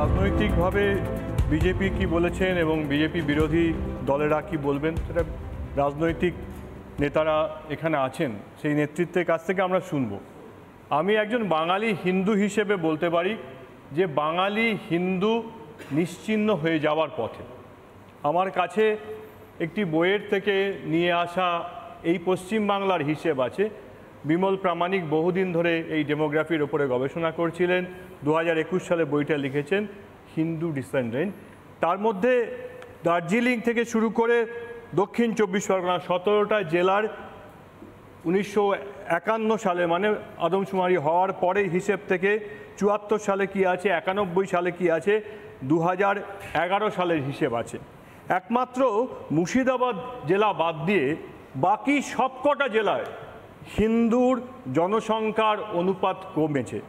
রাজনৈতিকভাবে বিজেপি কি বলেছেন এবং বিজেপি বিরোধী দলেরা কি বলবেন সেটা রাজনৈতিক নেতারা এখানে আছেন সেই নেতৃত্বের কাছ থেকে আমরা শুনব। আমি একজন বাঙালি হিন্দু হিসেবে বলতে পারি যে বাঙালি হিন্দু নিশ্চিহ্ন হয়ে যাওয়ার পথে। আমার কাছে একটি বইয়ের থেকে নিয়ে আসা এই পশ্চিমবাংলার হিসেব আছে। বিমল প্রামাণিক বহুদিন ধরে এই ডেমোগ্রাফির ওপরে গবেষণা করছিলেন, 2021 সালে বইটা লিখেছেন হিন্দু ডিসেন্ডেন্ট। তার মধ্যে দার্জিলিং থেকে শুরু করে দক্ষিণ 24 পরগনা 17টা জেলার 1951 সালে মানে আদমশুমারি হওয়ার পরে হিসেব থেকে 74 সালে কি আছে, 91 সালে কি আছে, 2011 সালের হিসেব আছে। একমাত্র মুর্শিদাবাদ জেলা বাদ দিয়ে বাকি সবকটা জেলায় হিন্দুর জনসংখ্যার অনুপাত কমেছে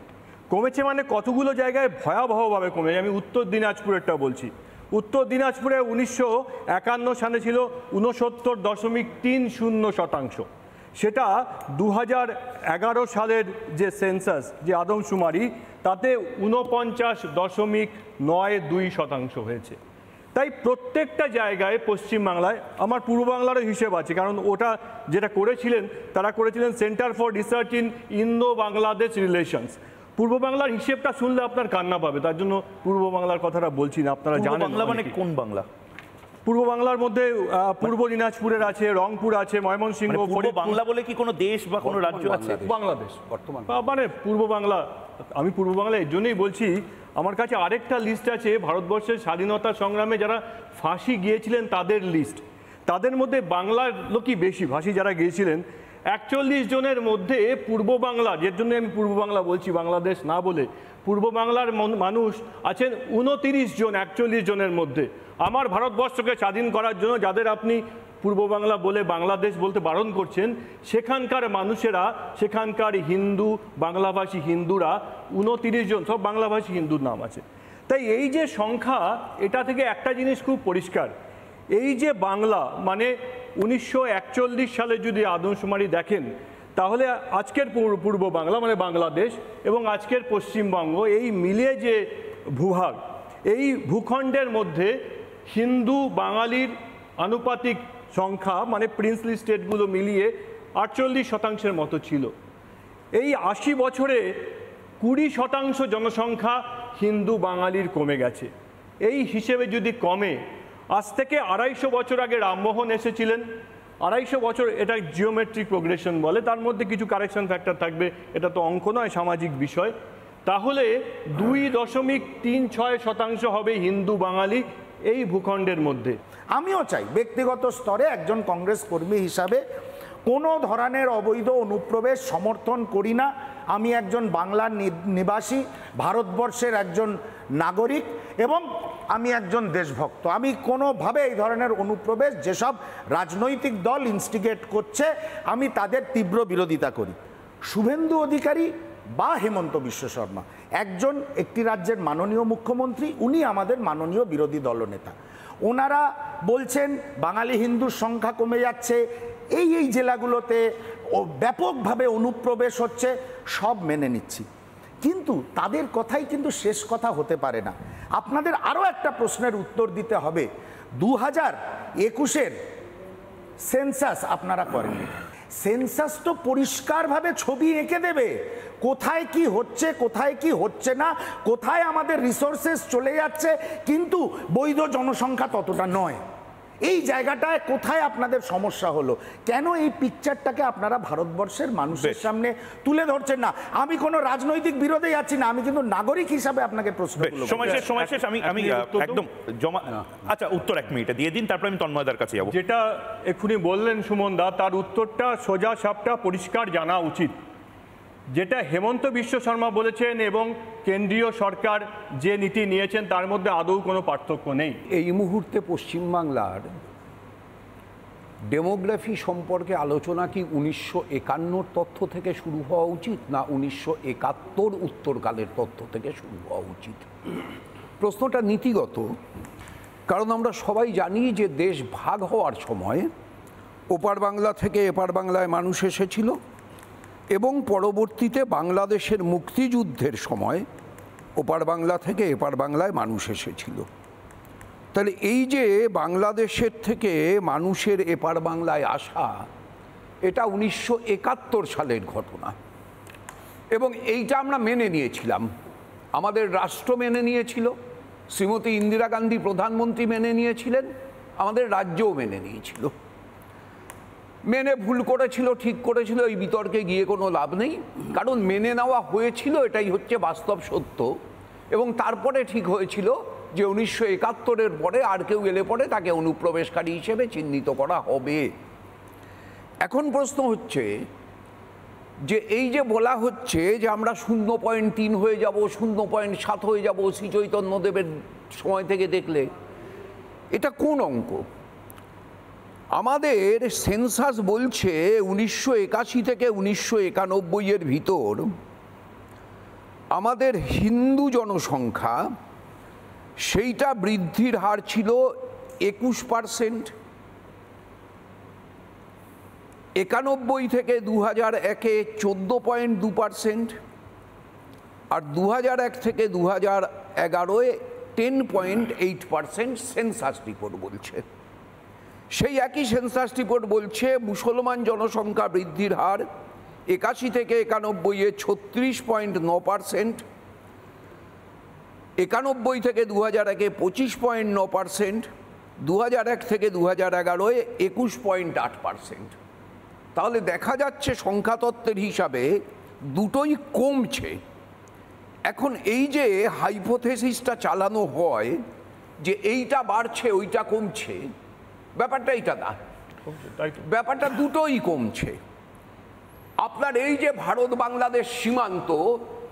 মানে কতগুলো জায়গায় ভয়াবহভাবে কমেছে। আমি উত্তর দিনাজপুরেরটা বলছি। উত্তর দিনাজপুরে 1951 সালে ছিল 69.30%। সেটা 2011 সালের যে সেন্সাস, যে আদমশুমারি, তাতে 49.92% হয়েছে। তাই প্রত্যেকটা জায়গায় পশ্চিমবাংলায়, আমার পূর্ব বাংলারও হিসেব আছে, কারণ ওটা যেটা করেছিলেন তারা করেছিলেন centre for research in Indo Bangladesh relations. পূর্ব বাংলার হিসেবটা শুনলে আপনার কান্না পাবে, তার জন্য পূর্ব বাংলার কথাটা বলছি না। আপনারা জানেন বাংলা মানে কোন বাংলা? পূর্ব বাংলার মধ্যে পূর্ব দিনাজপুরের আছে, রংপুর আছে, ময়মনসিংহ। পূর্ব বাংলা বলে কি কোনো দেশ বা কোনো রাজ্য আছে? বাংলাদেশ বর্তমান মানে পূর্ব বাংলা। আমি পূর্ব বাংলা এর জন্যই বলছি, আমার কাছে আরেকটা লিস্ট আছে ভারতবর্ষের স্বাধীনতা সংগ্রামে যারা ফাঁসি গিয়েছিলেন তাদের লিস্ট। তাদের মধ্যে বাংলার লোকই বেশি ফাঁসি যারা গিয়েছিলেন। 41 জনের মধ্যে পূর্ব বাংলা, এর জন্য আমি পূর্ব বাংলা বলছি বাংলাদেশ না বলে, পূর্ব বাংলার মানুষ আছেন 29 জন 41 জনের মধ্যে। আমার ভারতবর্ষকে স্বাধীন করার জন্য যাদের আপনি পূর্ব বাংলা বলে বাংলাদেশ বলতে বারণ করছেন, সেখানকার মানুষেরা, সেখানকার হিন্দু বাংলাভাষী হিন্দুরা 29 জন, সব বাংলাভাষী হিন্দুর নাম আছে। তাই এই যে সংখ্যা, এটা থেকে একটা জিনিস খুব পরিষ্কার, এই যে বাংলা মানে 1941 সালে যদি আদমশুমারি দেখেন, তাহলে আজকের পূর্ব বাংলা মানে বাংলাদেশ এবং আজকের পশ্চিমবঙ্গ, এই মিলিয়ে যে ভূভাগ, এই ভূখণ্ডের মধ্যে হিন্দু বাঙালির আনুপাতিক সংখ্যা মানে প্রিন্সলি স্টেটগুলো মিলিয়ে 48% মতো ছিল। এই 80 বছরে 20% জনসংখ্যা হিন্দু বাঙালির কমে গেছে। এই হিসেবে যদি কমে, আজ থেকে 250 বছর আগে রামমোহন এসেছিলেন, 250 বছর, এটা জিওমেট্রিক প্রোগ্রেশন বলে, তার মধ্যে কিছু কারেকশন ফ্যাক্টর থাকবে, এটা তো অঙ্ক নয়, সামাজিক বিষয়। তাহলে 2.36% হবে হিন্দু বাঙালি এই ভূখণ্ডের মধ্যে। আমিও চাই ব্যক্তিগত স্তরে একজন কংগ্রেস কর্মী হিসাবে কোনো ধরনের অবৈধ অনুপ্রবেশ সমর্থন করি না। আমি একজন বাংলার নিবাসী, ভারতবর্ষের একজন নাগরিক এবং আমি একজন দেশভক্ত। আমি কোনোভাবে এই ধরনের অনুপ্রবেশ যেসব রাজনৈতিক দল ইনস্টিগেট করছে, আমি তাদের তীব্র বিরোধিতা করি। শুভেন্দু অধিকারী বা হেমন্ত বিশ্ব শর্মা একজন একটি রাজ্যের মাননীয় মুখ্যমন্ত্রী, উনি আমাদের মাননীয় বিরোধী দলনেতা। ওনারা বলছেন বাঙালি হিন্দুর সংখ্যা কমে যাচ্ছে, এই জেলাগুলোতে ব্যাপকভাবে অনুপ্রবেশ হচ্ছে, সব মেনে নিচ্ছি, কিন্তু তাদের কথাই কিন্তু শেষ কথা হতে পারে না। আপনাদের আরও একটা প্রশ্নের উত্তর দিতে হবে। 2021-এর সেন্সাস আপনারা করেননি। সেন্সাস তো পরিষ্কারভাবে ছবি এঁকে দেবে কোথায় কি হচ্ছে, কোথায় কি হচ্ছে না, কোথায় আমাদের রিসোর্সেস চলে যাচ্ছে, কিন্তু বৈধ জনসংখ্যা ততটা নয়। এই জায়গাটায় কোথায় আপনাদের সমস্যা হলো? কেন এই পিকচারটাকে আপনারা ভারতবর্ষের মানুষের সামনে তুলে ধরছেন না? আমি কোনো রাজনৈতিক বিরোধে যাচ্ছি না, আমি কিন্তু নাগরিক হিসাবে আপনাকে প্রশ্ন করব। সময় শেষ। আমি একদম জমা, আচ্ছা উত্তর 1 মিনিটে দিয়ে দিন, তারপর আমি তন্ময়দার কাছে যাব। যেটা এক্ষুনি বললেন সুমন দা, তার উত্তরটা সোজা সাপটা পরিষ্কার জানা উচিত। যেটা হেমন্ত বিশ্ব শর্মা বলেছেন এবং কেন্দ্রীয় সরকার যে নীতি নিয়েছেন তার মধ্যে আদৌ কোনো পার্থক্য নেই। এই মুহূর্তে পশ্চিমবাংলার ডেমোগ্রাফি সম্পর্কে আলোচনা কি 1951 তথ্য থেকে শুরু হওয়া উচিত, না 1971 উত্তরকালের তথ্য থেকে শুরু হওয়া উচিত? প্রশ্নটা নীতিগত, কারণ আমরা সবাই জানি যে দেশ ভাগ হওয়ার সময় ওপার বাংলা থেকে এপার বাংলায় মানুষ এসেছিল এবং পরবর্তীতে বাংলাদেশের মুক্তিযুদ্ধের সময় ওপার বাংলা থেকে এপার বাংলায় মানুষ এসেছিল। তাহলে এই যে বাংলাদেশের থেকে মানুষের এপার বাংলায় আসা, এটা 1971 সালের ঘটনা এবং এইটা আমরা মেনে নিয়েছিলাম। আমাদের রাষ্ট্র মেনে নিয়েছিল, শ্রীমতী ইন্দিরা গান্ধী প্রধানমন্ত্রী মেনে নিয়েছিলেন, আমাদের রাজ্যও মেনে নিয়েছিল। মেনে ভুল করেছিল ঠিক করেছিল এই বিতর্কে গিয়ে কোনো লাভ নেই, কারণ মেনে নেওয়া হয়েছিল, এটাই হচ্ছে বাস্তব সত্য। এবং তারপরে ঠিক হয়েছিল যে 1971-এর পরে আর কেউ এলে পরে তাকে অনুপ্রবেশকারী হিসেবে চিহ্নিত করা হবে। এখন প্রশ্ন হচ্ছে যে এই যে বলা হচ্ছে যে আমরা 0.3 হয়ে যাব, 0.7 হয়ে যাব শ্রী চৈতন্যদেবের সময় থেকে দেখলে, এটা কোন অঙ্ক? আমাদের সেন্সাস বলছে 1981 থেকে 1991-এর ভিতর আমাদের হিন্দু জনসংখ্যা সেইটা বৃদ্ধির হার ছিল 21%। 91 থেকে 2001-এ 14.2%, আর 2001 থেকে 2011-এ 10.8% সেন্সাস রিপোর্ট বলছে। সেই একই সেন্সাস রিপোর্ট বলছে মুসলমান জনসংখ্যা বৃদ্ধির হার 81 থেকে 91-এ 36.9%, 91 থেকে 2001-এ 25.9%, 2001 থেকে 2011-এ 21.8%। তাহলে দেখা যাচ্ছে সংখ্যাতত্ত্বের হিসাবে দুটোই কমছে। এখন এই যে হাইপোথেসিসটা চালানো হয় যে এইটা বাড়ছে ওইটা কমছে, ব্যাপারটা এইটা না, ব্যাপারটা দুটোই কমছে। আপনার এই যে ভারত বাংলাদেশ সীমান্ত,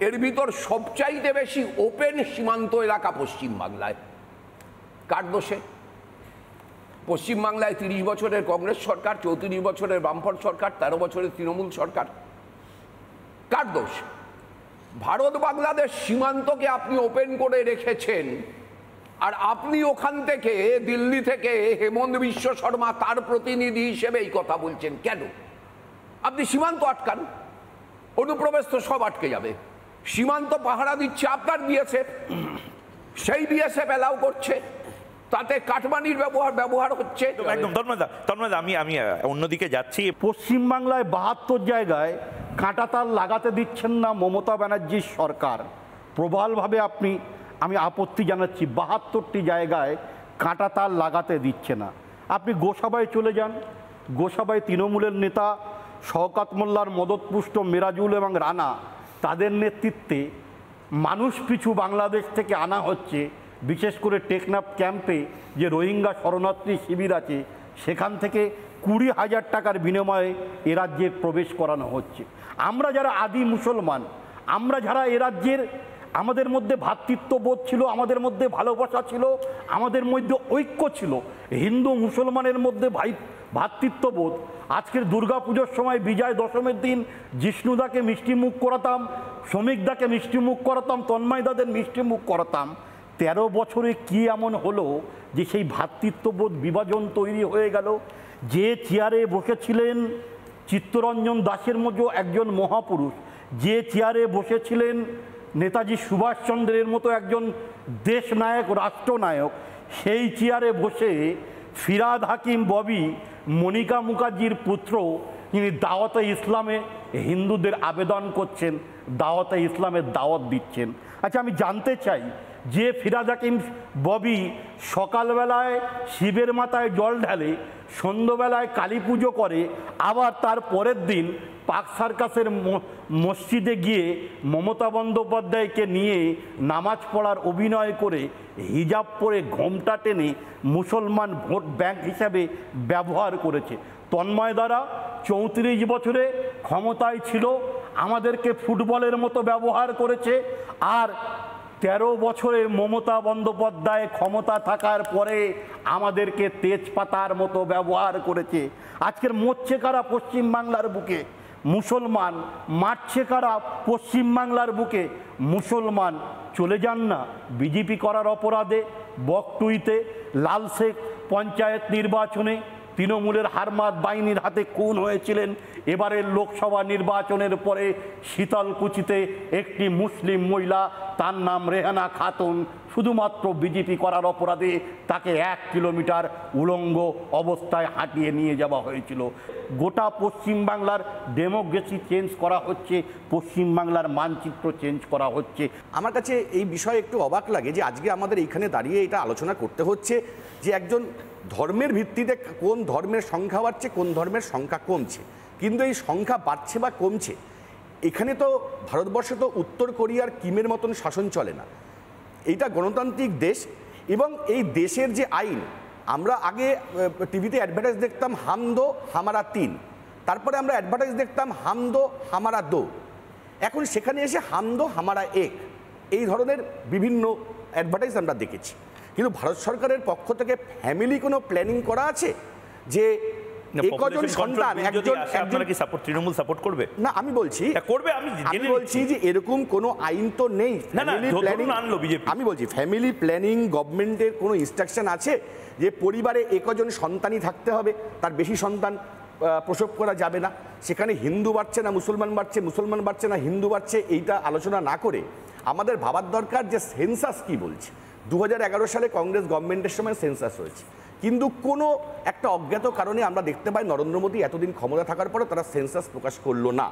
এর ভিতর সবচাইতে বেশি ওপেন সীমান্ত এলাকা পশ্চিমবাংলায়। কার দোষে? পশ্চিমবাংলায় 30 বছরের কংগ্রেস সরকার, 34 বছরের বামফ্রন্ট সরকার, 13 বছরের তৃণমূল সরকার। কার দোষ? ভারত বাংলাদেশ সীমান্তকে আপনি ওপেন করে রেখেছেন, আর আপনি ওখান থেকে দিল্লি থেকে হেমন্ত বিশ্ব শর্মা তার প্রতিনিধি হিসেবে এই কথা বলছেন কেন? আপনি সীমান্ত আটকান, অনুপ্রবেশ তো সব আটকে যাবে। সীমান্ত পাহারা দিচ্ছে আপনার বিএসএফ, সেই বিএসএফ অ্যালাউ করছে, তাতে কাটমানির ব্যবহার হচ্ছে। একদম তন্ময়দা, আমি অন্যদিকে যাচ্ছি। পশ্চিমবাংলায় 72 জায়গায় কাঁটাতার লাগাতে দিচ্ছেন না মমতা ব্যানার্জির সরকার। প্রবলভাবে আমি আপত্তি জানাচ্ছি, 72টি জায়গায় কাঁটাতার লাগাতে দিচ্ছে না। আপনি গোসাবায় চলে যান, গোসাবায় তৃণমূলের নেতা শওকত মোল্লার মদতপুষ্ট মেরাজুল এবং রানা, তাদের নেতৃত্বে মানুষ পিছু বাংলাদেশ থেকে আনা হচ্ছে, বিশেষ করে টেকনাফ ক্যাম্পে যে রোহিঙ্গা শরণার্থী শিবির আছে সেখান থেকে 20,000 টাকার বিনিময়ে এ রাজ্যে প্রবেশ করানো হচ্ছে। আমরা যারা আদি মুসলমান, আমরা যারা এ রাজ্যের, আমাদের মধ্যে ভ্রাতৃত্ববোধ ছিল, আমাদের মধ্যে ভালোবাসা ছিল, আমাদের মধ্যে ঐক্য ছিল, হিন্দু মুসলমানের মধ্যে ভ্রাতৃত্ববোধ। আজকের দুর্গাপুজোর সময় বিজয় দশমীর দিন জিষ্ণুদাকে মিষ্টি মুখ করাতাম, শ্রমিকদাকে মিষ্টি মুখ করাতাম, তন্ময়দাদের মিষ্টি মুখ করাতাম। 13 বছরে কি এমন হলো যে সেই ভ্রাতৃত্ববোধ বিভাজন তৈরি হয়ে গেল? যে চেয়ারে বসেছিলেন চিত্তরঞ্জন দাসের মতো একজন মহাপুরুষ, যে চেয়ারে বসেছিলেন নেতাজি সুভাষচন্দ্রের মতো একজন দেশনায়ক, রাষ্ট্রনায়ক, সেই চেয়ারে বসে ফিরাদ হাকিম ববি, মনিকা মুখার্জির পুত্র, তিনি দাওয়াতে ইসলামে হিন্দুদের আবেদন করছেন, দাওয়াতে ইসলামের দাওয়াত দিচ্ছেন। আচ্ছা, আমি জানতে চাই যে ফিরাদ হাকিম ববি সকালবেলায় শিবের মাথায় জল ঢালে, সন্ধ্যাবেলায় কালী পুজো করে, আবার তার পরের দিন পার্ক সার্কাসের মসজিদে গিয়ে মমতা বন্দ্যোপাধ্যায়কে নিয়ে নামাজ পড়ার অভিনয় করে হিজাব পরে ঘোমটা টেনে মুসলমান ভোট ব্যাংক হিসাবে ব্যবহার করেছে। তন্ময় দ্বারা 34 বছরে ক্ষমতায় ছিল, আমাদেরকে ফুটবলের মতো ব্যবহার করেছে, আর 13 বছরে মমতা বন্দ্যোপাধ্যায় ক্ষমতা থাকার পরে আমাদেরকে তেজপাতার মতো ব্যবহার করেছে। আজকের মরছে কারা পশ্চিমবাংলার বুকে? মুসলমান। মারছে কারা পশ্চিমবাংলার বুকে? মুসলমান। চলে যান না বিজেপি করার অপরাধে বকটুইতে, লালশেখ পঞ্চায়েত নির্বাচনে তৃণমূলের হারমাত বাহিনীর হাতে খুন হয়েছিলেন। এবারের লোকসভা নির্বাচনের পরে শীতলকুচিতে একটি মুসলিম মহিলা, তার নাম রেহানা খাতুন, শুধুমাত্র বিজেপি করার অপরাধে তাকে 1 কিলোমিটার উলঙ্গ অবস্থায় হাঁটিয়ে নিয়ে যাওয়া হয়েছিল। গোটা পশ্চিমবাংলার ডেমোক্রেসি চেঞ্জ করা হচ্ছে, পশ্চিমবাংলার মানচিত্র চেঞ্জ করা হচ্ছে। আমার কাছে এই বিষয়ে একটু অবাক লাগে যে আজকে আমাদের এইখানে দাঁড়িয়ে এটা আলোচনা করতে হচ্ছে যে একজন ধর্মের ভিত্তিতে কোন ধর্মের সংখ্যা বাড়ছে, কোন ধর্মের সংখ্যা কমছে। কিন্তু এই সংখ্যা বাড়ছে বা কমছে, এখানে তো ভারতবর্ষে তো উত্তর কোরিয়ার কিমের মতন শাসন চলে না। এইটা গণতান্ত্রিক দেশ, এবং এই দেশের যে আইন, আমরা আগে টিভিতে অ্যাডভার্টাইজ দেখতাম হাম দো হামারা 3, তারপরে আমরা অ্যাডভার্টাইজ দেখতাম হাম দো হামারা 2, এখন সেখানে এসে হাম দো হামারা 1, এই ধরনের বিভিন্ন অ্যাডভার্টাইজ আমরা দেখেছি। কিন্তু ভারত সরকারের পক্ষ থেকে ফ্যামিলি কোনো প্ল্যানিং করা আছে যে কজন সন্তান তৃণমূল সাপোর্ট করবে না? আমি বলছি করবে, আমি বলছি যে এরকম কোনো আইন তো নেই। আনলো বিজেপি। আমি বলছি ফ্যামিলি প্ল্যানিং গভর্নমেন্টের কোনো ইনস্ট্রাকশন আছে যে পরিবারে একজন সন্তানই থাকতে হবে, তার বেশি সন্তান প্রসব করা যাবে না। সেখানে হিন্দু বাড়ছে না মুসলমান বাড়ছে, মুসলমান বাড়ছে না হিন্দু বাড়ছে, এইটা আলোচনা না করে আমাদের ভাবার দরকার যে সেন্সাস কি বলছে। 2011 সালে কংগ্রেস গভর্নমেন্টের সময় সেন্সাস হয়েছে, কিন্তু কোনো একটা অজ্ঞাত কারণে আমরা দেখতে পাই নরেন্দ্র মোদী এতদিন ক্ষমতা থাকার পরে তারা সেন্সাস প্রকাশ করলো না।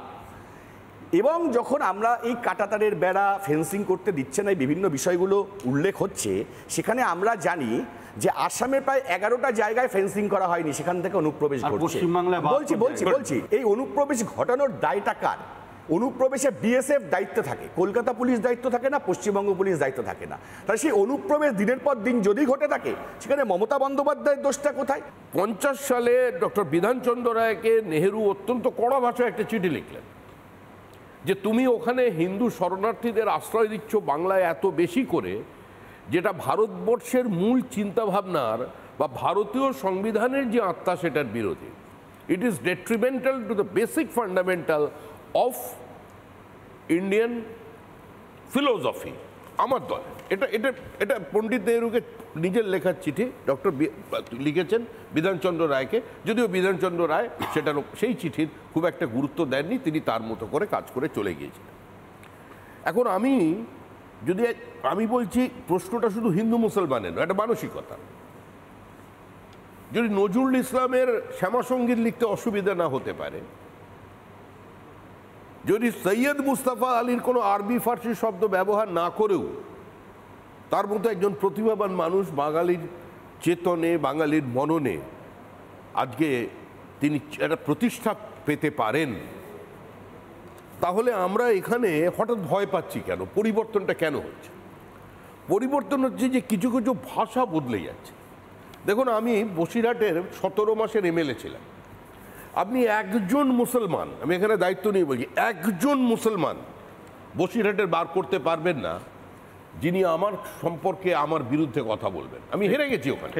এবং যখন আমরা এই কাঁটাতারের বেড়া ফেন্সিং করতে দিচ্ছে না, এই বিভিন্ন বিষয়গুলো উল্লেখ হচ্ছে, সেখানে আমরা জানি যে আসামে প্রায় 11টা জায়গায় ফেন্সিং করা হয়নি, সেখান থেকে অনুপ্রবেশ ঘটছে। বলছি এই অনুপ্রবেশ ঘটানোর দায়টা কার? অনুপ্রবেশে বিএসএফ দায়িত্ব থাকে, কলকাতা পুলিশ দায়িত্ব থাকে না, পশ্চিমবঙ্গ পুলিশ দায়িত্ব থাকে না। তাহলে সেই অনুপ্রবেশ দিনের পর দিন যদি ঘটে থাকে, সেখানে মমতা বন্দ্যোপাধ্যায়ের দোষটা কোথায়? 50 সালে ডক্টর বিধানচন্দ্র রায়কে নেহেরু অত্যন্ত কড়া ভাষায় একটা চিঠি লিখলেন যে তুমি ওখানে হিন্দু শরণার্থীদের আশ্রয় দিচ্ছ বাংলায় এত বেশি করে, যেটা ভারতবর্ষের মূল চিন্তাভাবনার বা ভারতীয় সংবিধানের যে আত্মা সেটার বিরোধী। It is detrimental to the basic fundamental of Indian philosophy. আমার দল এটা এটা এটা পণ্ডিত নেহরুকে নিজের লেখার চিঠি ডক্টর লিখেছেন বিধানচন্দ্র রায়কে, যদিও বিধানচন্দ্র রায় সেটার সেই চিঠির খুব একটা গুরুত্ব দেননি, তিনি তার মতো করে কাজ করে চলে গিয়েছিলেন। এখন আমি বলছি প্রশ্নটা শুধু হিন্দু মুসলমানের নয়, এটা মানসিকতা। যদি নজরুল ইসলামের শ্যামাসঙ্গীত লিখতে অসুবিধা না হতে পারে, যদি সৈয়দ মুস্তাফা আলীর কোনো আরবি ফার্সি শব্দ ব্যবহার না করেও তার মতো একজন প্রতিভাবান মানুষ বাঙালির চেতনে, বাঙালির মননে আজকে তিনি একটা প্রতিষ্ঠা পেতে পারেন, তাহলে আমরা এখানে হঠাৎ ভয় পাচ্ছি কেন? পরিবর্তনটা কেন হচ্ছে? পরিবর্তন হচ্ছে যে কিছু কিছু ভাষা বদলে যাচ্ছে। দেখুন, আমি বসিরহাটের 17 মাসের এমএলএ ছিলাম। আপনি একজন মুসলমান, আমি এখানে দায়িত্ব নিয়ে বলছি, একজন মুসলমান বসিরহাটের বার করতে পারবেন না যিনি আমার সম্পর্কে আমার বিরুদ্ধে কথা বলবেন। আমি হেরে গেছি ওখানে,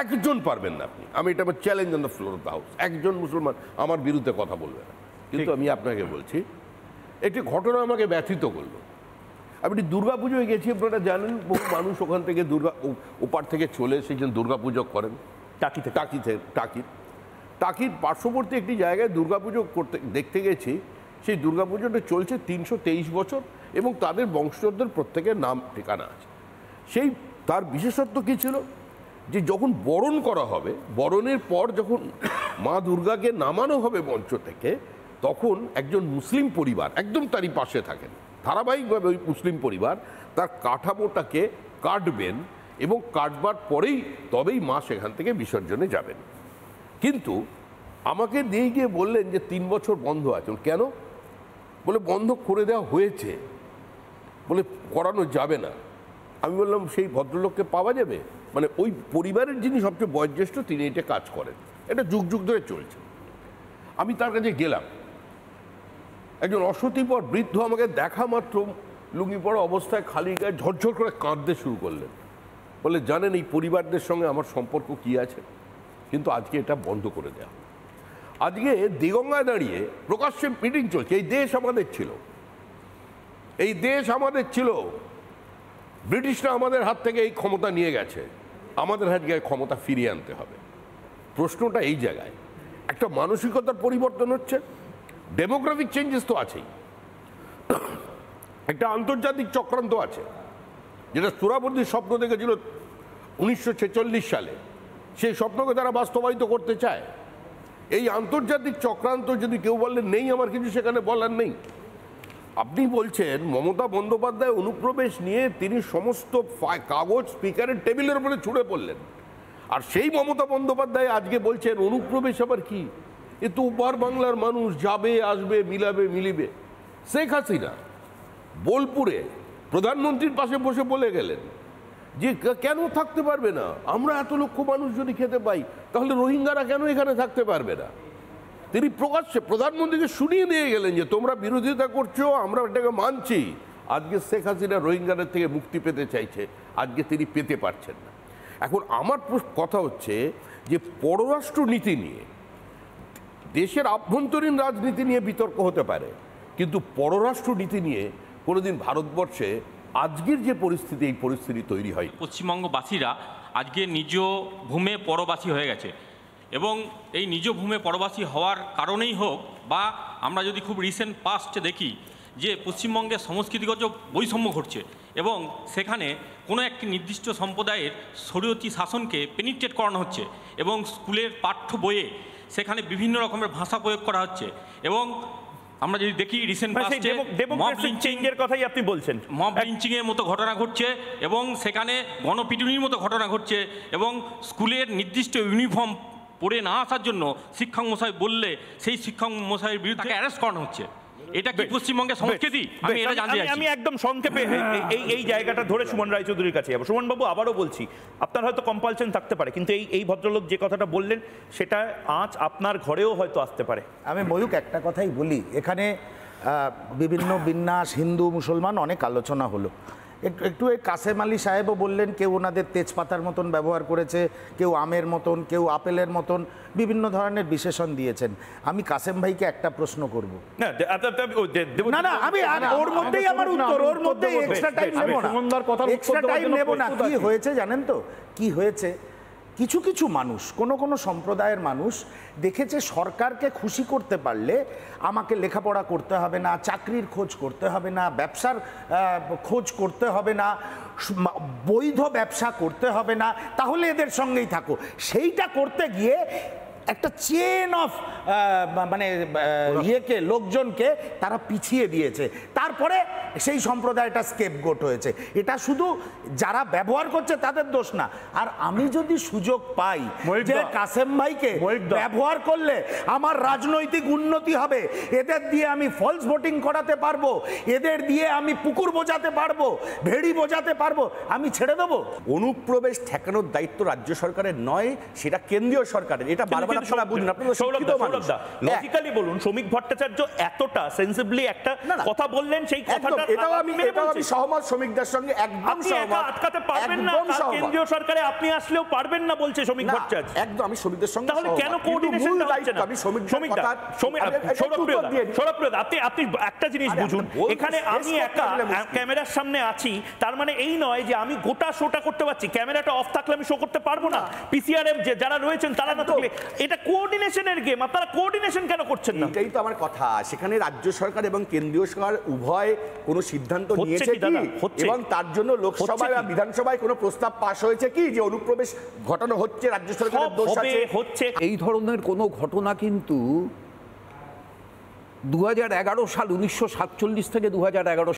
একজন পারবেন না আপনি। আমি এটা আমার challenge on the floor of the house, একজন মুসলমান আমার বিরুদ্ধে কথা বলবে না। কিন্তু আমি আপনাকে বলছি, একটি ঘটনা আমাকে ব্যথিত করলো। আপনি দুর্গাপুজোয় গেছি, আপনারা জানেন, বহু মানুষ ওখান থেকে ওপার থেকে চলে এসেছেন দুর্গাপুজো করেন টাকির পার্শ্ববর্তী একটি জায়গায় দুর্গাপুজো দেখতে গেছি। সেই দুর্গাপুজোটা চলছে 323 বছর এবং তাদের বংশধরদের প্রত্যেকের নাম ঠিকানা আছে। সেই তার বিশেষত্ব কী ছিল যে যখন বরণ করা হবে, বরণের পর যখন মা দুর্গাকে নামানো হবে মঞ্চ থেকে, তখন একজন মুসলিম পরিবার একদম তারই পাশে থাকেন, ধারাবাহিকভাবে ওই মুসলিম পরিবার তার কাঠামোটাকে কাটবেন এবং কাটবার পরেই তবেই মা সেখান থেকে বিসর্জনে যাবেন। কিন্তু আমাকে দিয়ে গিয়ে বললেন যে 3 বছর বন্ধ আছে। কেন? বলে বন্ধ করে দেওয়া হয়েছে, বলে করানো যাবে না। আমি বললাম সেই ভদ্রলোককে পাওয়া যাবে? মানে ওই পরিবারের যিনি সবচেয়ে বয়োজ্যেষ্ঠ তিনি এটা কাজ করেন, এটা যুগ যুগ ধরে চলছে। আমি তার কাছে গেলাম, একজন অসতিপর বৃদ্ধ আমাকে দেখা মাত্র লুঙ্গি পরা অবস্থায় খালি গায়ে ঝরঝর করে কাঁদতে শুরু করলেন। বলে জানেন এই পরিবারদের সঙ্গে আমার সম্পর্ক কি আছে, কিন্তু আজকে এটা বন্ধ করে দেওয়া। আজকে দিগঙ্গায় দাঁড়িয়ে প্রকাশ্যে মিটিং চলছে। এই দেশ আমাদের ছিল, এই দেশ আমাদের ছিল, ব্রিটিশরা আমাদের হাত থেকে এই ক্ষমতা নিয়ে গেছে, আমাদের হাতে ক্ষমতা ফিরিয়ে আনতে হবে। প্রশ্নটা এই জায়গায়, একটা মানসিকতার পরিবর্তন হচ্ছে, ডেমোগ্রাফিক চেঞ্জেস তো আছেই, একটা আন্তর্জাতিক চক্রান্ত আছে, যেটা সোহরাওয়ার্দীর স্বপ্ন দেখেছিল 1946 সালে, সেই স্বপ্নকে তারা বাস্তবায়িত করতে চায়। এই আন্তর্জাতিক চক্রান্ত যদি কেউ বললেন নেই, আমার কিছু সেখানে বলার নেই। আপনি বলছেন মমতা বন্দ্যোপাধ্যায় অনুপ্রবেশ নিয়ে তিনি সমস্ত কাগজ স্পিকারের টেবিলের উপরে ছুঁড়ে পড়লেন, আর সেই মমতা বন্দ্যোপাধ্যায় আজকে বলছেন অনুপ্রবেশ আবার কি, এ তো ওপার বাংলার মানুষ যাবে আসবে মিলাবে মিলিবে। শেখ হাসিনা বোলপুরে প্রধানমন্ত্রীর পাশে বসে বলে গেলেন যে কেন থাকতে পারবে না, আমরা এত লক্ষ মানুষ যদি খেতে পাই তাহলে রোহিঙ্গারা কেন এখানে থাকতে পারবে না। তিনি প্রকাশ্যে প্রধানমন্ত্রীকে শুনিয়ে দিয়ে গেলেন যে তোমরা বিরোধিতা করছো, আমরা এটাকে মানছি। আজকে শেখ হাসিনা রোহিঙ্গাদের থেকে মুক্তি পেতে চাইছে, আজকে তিনি পেতে পারছেন না। এখন আমার কথা হচ্ছে যে পররাষ্ট্র নীতি নিয়ে, দেশের আভ্যন্তরীণ রাজনীতি নিয়ে বিতর্ক হতে পারে, কিন্তু পররাষ্ট্র নীতি নিয়ে কোনোদিন ভারতবর্ষে আজকের যে পরিস্থিতি, এই পরিস্থিতি তৈরি হয়। পশ্চিমবঙ্গবাসীরা আজকে নিজ ভূমে পরবাসী হয়ে গেছে, এবং এই নিজ ভূমে পরবাসী হওয়ার কারণেই হোক, বা আমরা যদি খুব রিসেন্ট পাস্ট দেখি যে পশ্চিমবঙ্গে সংস্কৃতিগত বৈষম্য ঘটছে, এবং সেখানে কোনো একটি নির্দিষ্ট সম্প্রদায়ের শরীয়তি শাসনকে পেনিট্রেট করানো হচ্ছে, এবং স্কুলের পাঠ্য বইয়ে সেখানে বিভিন্ন রকমের ভাষা প্রয়োগ করা হচ্ছে। এবং আমরা যদি দেখি রিসেন্ট পাস্টে মব লিঞ্চিংয়ের কথাই আপনি বলছেন, মব লিঞ্চিংয়ের মতো ঘটনা ঘটছে, এবং সেখানে গণপিটুনির মতো ঘটনা ঘটছে, এবং স্কুলের নির্দিষ্ট ইউনিফর্ম পরে না আসার জন্য শিক্ষক মশাই বললে সেই শিক্ষক মশাইয়ের বিরুদ্ধে তাকে অ্যারেস্ট করানো হচ্ছে। এটা কি পশ্চিমবঙ্গের সংস্কৃতি? আমি এটা জানতে চাইছি। আমি একদম সংক্ষেপে এই জায়গাটা ধরে সুমন রায়চৌধুরীর কাছে যাবো। সুমন বাবু, আবারও বলছি, আপনার হয়তো কম্পালশন থাকতে পারে, কিন্তু এই ভদ্রলোক যে কথাটা বললেন সেটা আজ আপনার ঘরেও হয়তো আসতে পারে। আমি ময়ূক একটা কথাই বলি, এখানে বিভিন্ন বিন্যাস, হিন্দু মুসলমান অনেক আলোচনা হলো। একটু এই কাসেম আলী সাহেবও বললেন, কেউ ওনাদের তেজপাতার মতন ব্যবহার করেছে, কেউ আমের মতন, কেউ আপেলের মতন, বিভিন্ন ধরনের বিশেষণ দিয়েছেন। আমি কাসেম ভাইকে একটা প্রশ্ন করব। না না, আমি ওর মধ্যেই আমার উত্তর, ওর মধ্যেই এক্সট্রা টাইম নেব না, এক্সট্রা টাইম নেব না। কি হয়েছে জানেন তো, কি হয়েছে, কিছু কিছু মানুষ, কোনো সম্প্রদায়ের মানুষ দেখেছে সরকারকে খুশি করতে পারলে আমাকে লেখাপড়া করতে হবে না, চাকরির খোঁজ করতে হবে না, ব্যবসার খোঁজ করতে হবে না, বৈধ ব্যবসা করতে হবে না, তাহলে এদের সঙ্গেই থাকো। সেইটা করতে গিয়ে একটা চেন অফ মানে ইয়েকে, লোকজনকে তারা পিছিয়ে দিয়েছে, তারপরে সেই সম্প্রদায়টা স্কেপগোট হয়েছে। এটা শুধু যারা ব্যবহার করছে তাদের দোষ না। আর আমি যদি সুযোগ পাই যে কাসেম ভাইকে ব্যবহার করলে আমার রাজনৈতিক উন্নতি হবে, এদের দিয়ে আমি ফলস ভোটিং করাতে পারবো, এদের দিয়ে আমি পুকুর বোঝাতে পারবো, ভেড়ি বোঝাতে পারবো, আমি ছেড়ে দেবো। অনুপ্রবেশ ঠেকানোর দায়িত্ব রাজ্য সরকারের নয়, সেটা কেন্দ্রীয় সরকারের। এটা বারবার আপনারা বুঝুন, আপনারা শিক্ষিত মানুষ। লজিক্যালি বলুন, শ্রমিক ভট্টাচার্য এতটা সেন্সিবলি একটা কথা বললেন, সেই কথাটা এটাও আমি সহমত, শ্রমিকদের সঙ্গে একদম সহমত। আটকাতে পারবেন না, কেন্দ্রীয় সরকারে আপনি আসলেও পারবেন না বলছে শ্রমিক ভট্টাচার্য। একদম আমি শ্রমিকদের সঙ্গে। তাহলে কেন কোঅর্ডিনেশনটা হচ্ছে না? আমি শ্রমিকদের কথা সৌরভপ্রিয়, আপনি একটা জিনিস বুঝুন, এখানে আমি একা ক্যামেরার সামনে আছি, তার মানে এই নয় যে আমি গোটা শোটা করতে পারছি। ক্যামেরাটা অফ থাকলে আমি শো করতে পারবো না, পিসিআরএম যারা রয়েছেন তারা না থাকলে। এটা কোঅর্ডিনেশনের গেম, আপনারা কোঅর্ডিনেশন কেন করছেন না? এটাই তো আমার কথা। সেখানে রাজ্য সরকার এবং কেন্দ্রীয় সরকার উভয় কোনো সিদ্ধান্ত নিয়েছে কি, এবং তার জন্য লোকসভায় বা বিধানসভায় কোনো প্রস্তাব পাশ হয়েছে কি যে অনুপ্রবেশ ঘটানো হচ্ছে, রাজ্য সরকারের দোষ আছে? এই ধরনের কোনো ঘটনা কিন্তু 2011 সাল, 1947 থেকে 2011